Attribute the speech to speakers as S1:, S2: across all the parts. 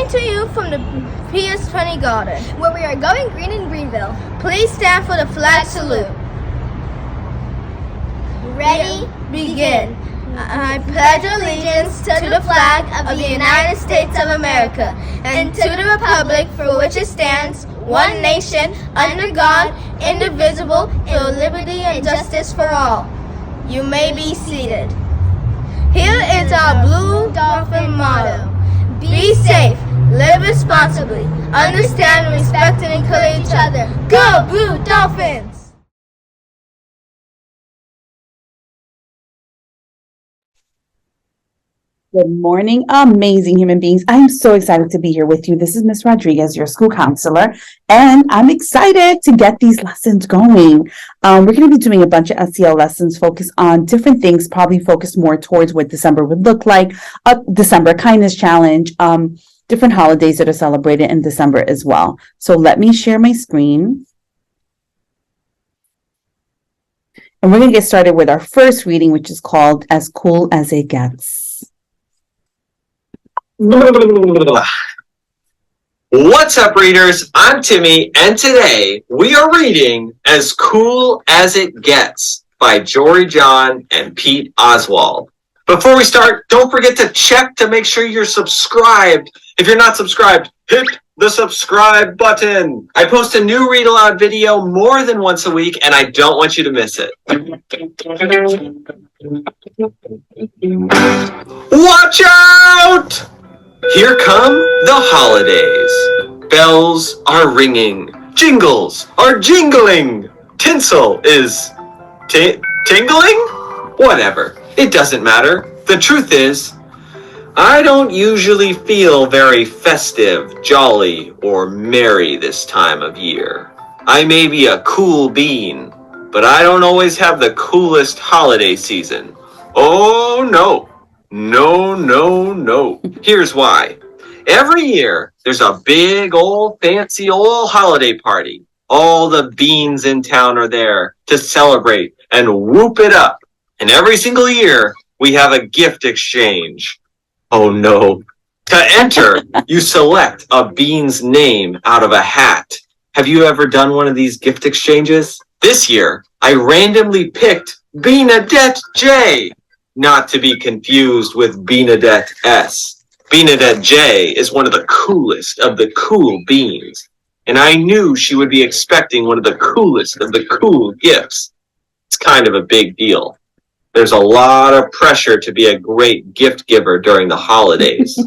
S1: to you from the PS20 Garden,
S2: where we are going green in Greenville.
S1: Please stand for the flag salute.
S2: Ready?
S1: Begin. I pledge allegiance to the flag of the United States of America and to the republic for which it stands, one nation, under God, indivisible, with liberty and justice for all. You may be seated. Here is our Blue Dolphin motto. Be safe, live responsibly, understand, respect, and encourage each other. Go Blue Dolphins!
S3: Good morning, amazing human beings. I'm so excited to be here with you. This is Miss Rodriguez, your school counselor, and I'm excited to get these lessons going. We're going to be doing a bunch of SEL lessons focused on different things, probably focused more towards what December would look like, a December kindness challenge, different holidays that are celebrated in December as well. So let me share my screen. And we're going to get started with our first reading, which is called As Cool as It Gets.
S4: What's up, readers? I'm Timmy, and today we are reading As Cool as It Gets by Jory John and Pete Oswald. Before we start, don't forget to check to make sure you're subscribed. If you're not subscribed, hit the subscribe button. I post a new read aloud video more than once a week, and I don't want you to miss it. Watch out! Here come the holidays. Bells are ringing. Jingles are jingling. Tinsel is tingling? Whatever. It doesn't matter. The truth is, I don't usually feel very festive, jolly, or merry this time of year. I may be a cool bean, but I don't always have the coolest holiday season. Oh no. No. Here's why. Every year, there's a big old fancy old holiday party. All the beans in town are there to celebrate and whoop it up. And every single year, we have a gift exchange. Oh no. To enter, you select a bean's name out of a hat. Have you ever done one of these gift exchanges? This year, I randomly picked Beanadette J. Not to be confused with Beanadette S. Beanadette J is one of the coolest of the cool beans, and I knew she would be expecting one of the coolest of the cool gifts. It's kind of a big deal. There's a lot of pressure to be a great gift giver during the holidays.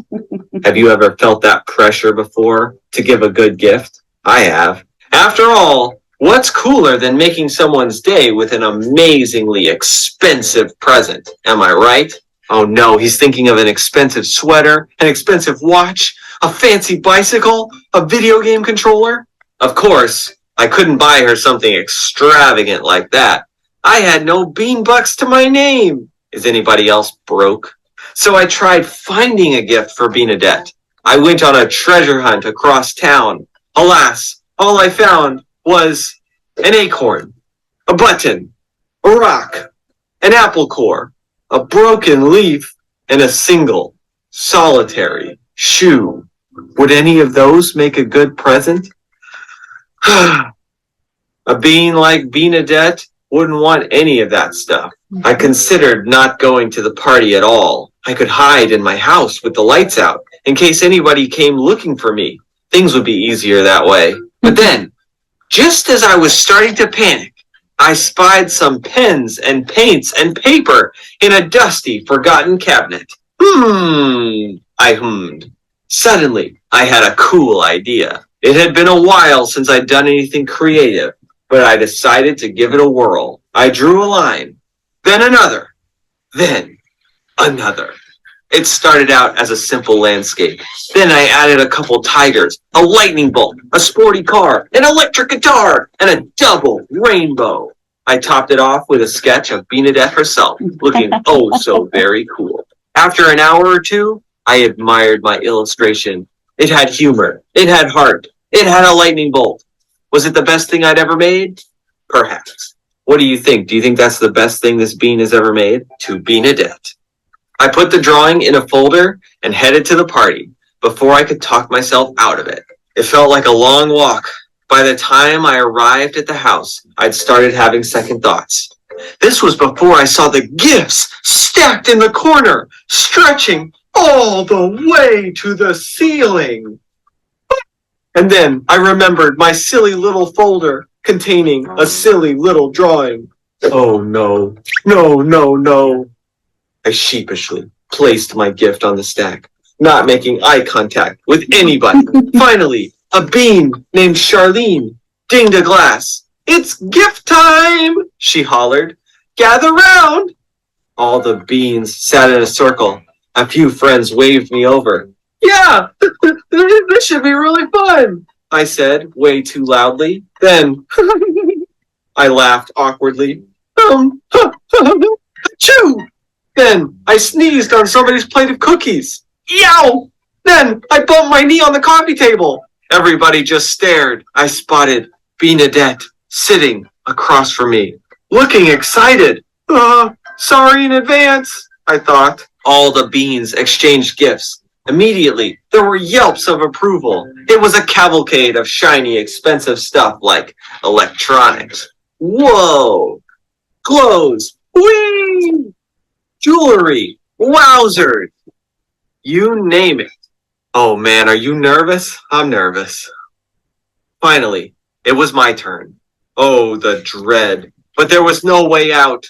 S4: Have you ever felt that pressure before to give a good gift? I have. After all, what's cooler than making someone's day with an amazingly expensive present? Am I right? Oh no, he's thinking of an expensive sweater, an expensive watch, a fancy bicycle, a video game controller. Of course, I couldn't buy her something extravagant like that. I had no bean bucks to my name. Is anybody else broke? So I tried finding a gift for Beanadette. I went on a treasure hunt across town. Alas, all I found was an acorn, a button, a rock, an apple core, a broken leaf, and a single, solitary shoe. Would any of those make a good present? A bean like Beanadette wouldn't want any of that stuff. I considered not going to the party at all. I could hide in my house with the lights out in case anybody came looking for me. Things would be easier that way. But then, just as I was starting to panic, I spied some pens and paints and paper in a dusty, forgotten cabinet. I hummed. Suddenly, I had a cool idea. It had been a while since I'd done anything creative, but I decided to give it a whirl. I drew a line, then another, then another. It started out as a simple landscape. Then I added a couple tigers, a lightning bolt, a sporty car, an electric guitar, and a double rainbow. I topped it off with a sketch of Beanadette herself, looking oh so very cool. After an hour or two, I admired my illustration. It had humor. It had heart. It had a lightning bolt. Was it the best thing I'd ever made? Perhaps. What do you think? Do you think that's the best thing this bean has ever made? To Beanadette. I put the drawing in a folder and headed to the party. before I could talk myself out of it. It felt like a long walk. By the time I arrived at the house, I'd started having second thoughts. This was before I saw the gifts stacked in the corner, stretching all the way to the ceiling. And then I remembered my silly little folder containing a silly little drawing. Oh no, no, no, no. I sheepishly placed my gift on the stack, not making eye contact with anybody. Finally, a bean named Charlene dinged a glass. It's gift time, she hollered. Gather round. All the beans sat in a circle. A few friends waved me over. Yeah, this should be really fun, I said way too loudly. Then I laughed awkwardly. Achoo! Then I sneezed on somebody's plate of cookies. Yow! Then I bumped my knee on the coffee table. Everybody just stared. I spotted Benedette sitting across from me, looking excited. Sorry in advance, I thought. All the beans exchanged gifts. Immediately, there were yelps of approval. It was a cavalcade of shiny, expensive stuff like electronics. Whoa! Clothes! Whee! Jewelry! Wowzers! You name it. Oh man, are you nervous? I'm nervous. Finally, it was my turn. Oh, the dread. But there was no way out.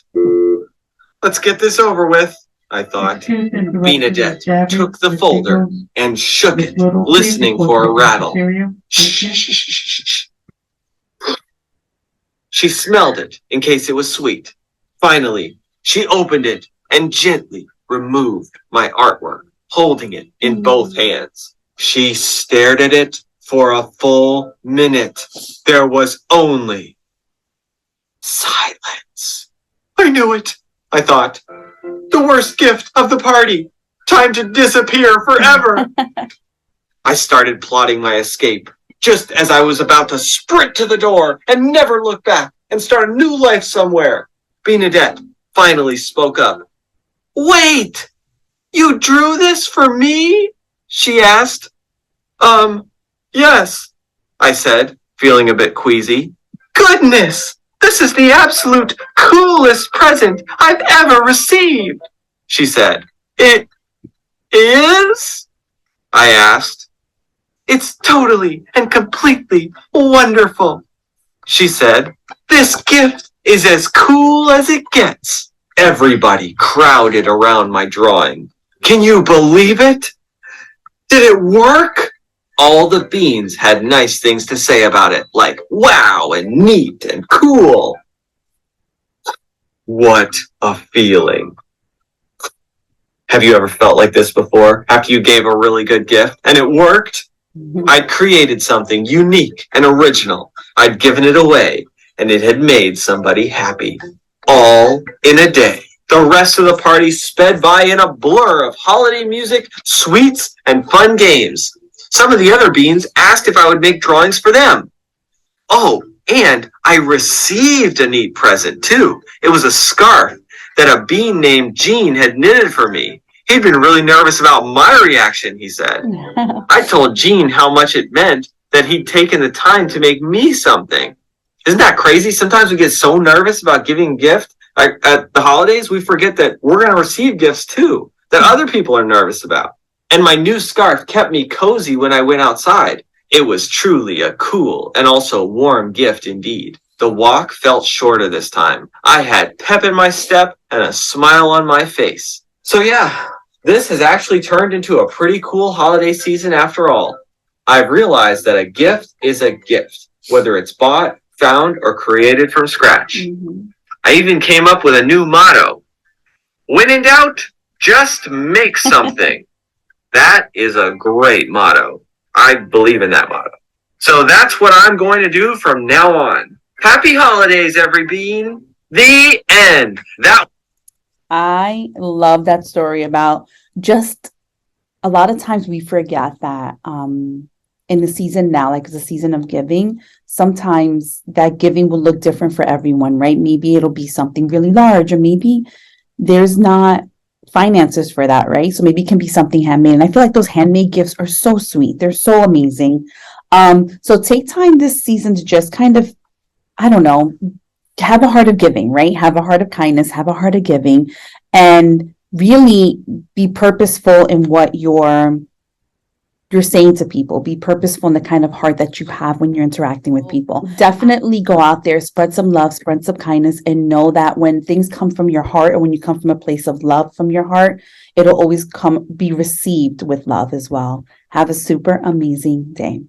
S4: Let's get this over with, I thought. Benedette took the folder and shook it, listening for a rattle. Shh. She smelled it in case it was sweet. Finally, she opened it and gently removed my artwork, holding it in both hands. She stared at it for a full minute. There was only silence. I knew it, I thought. The worst gift of the party. Time to disappear forever. I started plotting my escape, just as I was about to sprint to the door and never look back and start a new life somewhere. Benedette finally spoke up. Wait! You drew this for me? She asked. Yes, I said, feeling a bit queasy. Goodness! This is the absolute coolest present I've ever received, she said. It is? I asked. It's totally and completely wonderful, she said. This gift is as cool as it gets. Everybody crowded around my drawing. Can you believe it? Did it work? All the beans had nice things to say about it, like wow and neat and cool. What a feeling. Have you ever felt like this before? After you gave a really good gift and it worked? I'd created something unique and original. I'd given it away and it had made somebody happy. All in a day. The rest of the party sped by in a blur of holiday music, sweets, and fun games. Some of the other beans asked if I would make drawings for them. Oh, and I received a neat present, too. It was a scarf that a bean named Gene had knitted for me. He'd been really nervous about my reaction, he said. I told Gene how much it meant that he'd taken the time to make me something. Isn't that crazy? Sometimes we get so nervous about giving a gift. Like at the holidays, we forget that we're going to receive gifts, too, that other people are nervous about. And my new scarf kept me cozy when I went outside. It was truly a cool and also warm gift indeed. The walk felt shorter this time. I had pep in my step and a smile on my face. So yeah, this has actually turned into a pretty cool holiday season after all. I've realized that a gift is a gift, whether it's bought, found, or created from scratch. Mm-hmm. I even came up with a new motto. When in doubt, just make something. That is a great motto. I believe in that motto. So that's what I'm going to do from now on. Happy holidays, every bean. The end.
S3: I love that story about just a lot of times we forget that in the season now, like the season of giving, sometimes that giving will look different for everyone, right? Maybe it'll be something really large, or maybe there's not finances for that, right? So maybe it can be something handmade. And I feel like those handmade gifts are so sweet. They're so amazing. So take time this season to just kind of, I don't know, have a heart of giving, right? Have a heart of kindness, have a heart of giving, and really be purposeful in what you're saying to people. Be purposeful in the kind of heart that you have when you're interacting with people. Definitely go out there, spread some love, spread some kindness, and know that when things come from your heart, or when you come from a place of love from your heart, it'll always be received with love as well. Have a super amazing day.